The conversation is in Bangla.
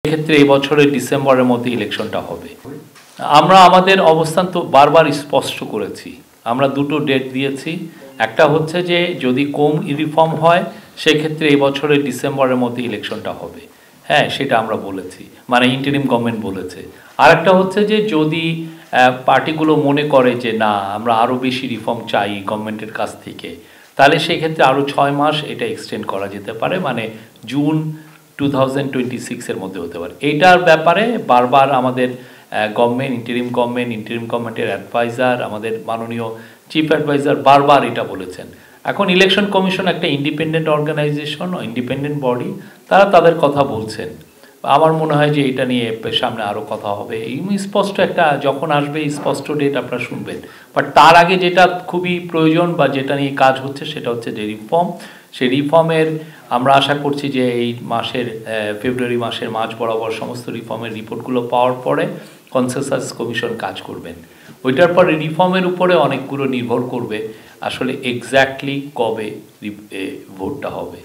ক্ষেত্রে এই বছরের ডিসেম্বরের মধ্যে ইলেকশনটা হবে। আমরা আমাদের অবস্থান তো বারবার স্পষ্ট করেছি, আমরা দুটো ডেট দিয়েছি। একটা হচ্ছে যে যদি কম রিফর্ম হয় সেক্ষেত্রে এই বছরের ডিসেম্বরের মধ্যে ইলেকশনটা হবে, হ্যাঁ সেটা আমরা বলেছি, মানে ইন্টারিম গভর্নমেন্ট বলেছে। আর একটা হচ্ছে যে যদি পার্টিগুলো মনে করে যে না আমরা আরও বেশি রিফর্ম চাই গভর্নমেন্টের কাছ থেকে, তাহলে সেক্ষেত্রে আরও 6 মাস এটা এক্সটেন্ড করা যেতে পারে, মানে জুন 2026-এর মধ্যে হতে পারে। এইটার ব্যাপারে বারবার আমাদের গভর্নমেন্ট, ইন্টারিম গভর্নমেন্টের অ্যাডভাইজার, আমাদের মাননীয় চিফ অ্যাডভাইজার বারবার এটা বলেছেন। এখন ইলেকশন কমিশন একটা ইন্ডিপেন্ডেন্ট অর্গানাইজেশন, ইন্ডিপেন্ডেন্ট বডি, তারা তাদের কথা বলছেন। আমার মনে হয় যে এটা নিয়ে সামনে আরও কথা হবে। এই স্পষ্ট একটা যখন আসবে স্পষ্ট ডেট আপনারা শুনবেন। বাট তার আগে যেটা খুবই প্রয়োজন বা যেটা নিয়ে কাজ হচ্ছে সেটা হচ্ছে যে রিফর্ম, সেই রিফর্মের আমরা আশা করছি যে এই মাসের ফেব্রুয়ারি মাসের মাঝ বরাবর সমস্ত রিফর্মের রিপোর্টগুলো পাওয়ার পরে কনসেনসাস কমিশন কাজ করবেন। ওইটার পরে রিফর্মের উপরে অনেকগুলো নির্ভর করবে আসলে এক্স্যাক্টলি কবে ভোটটা হবে।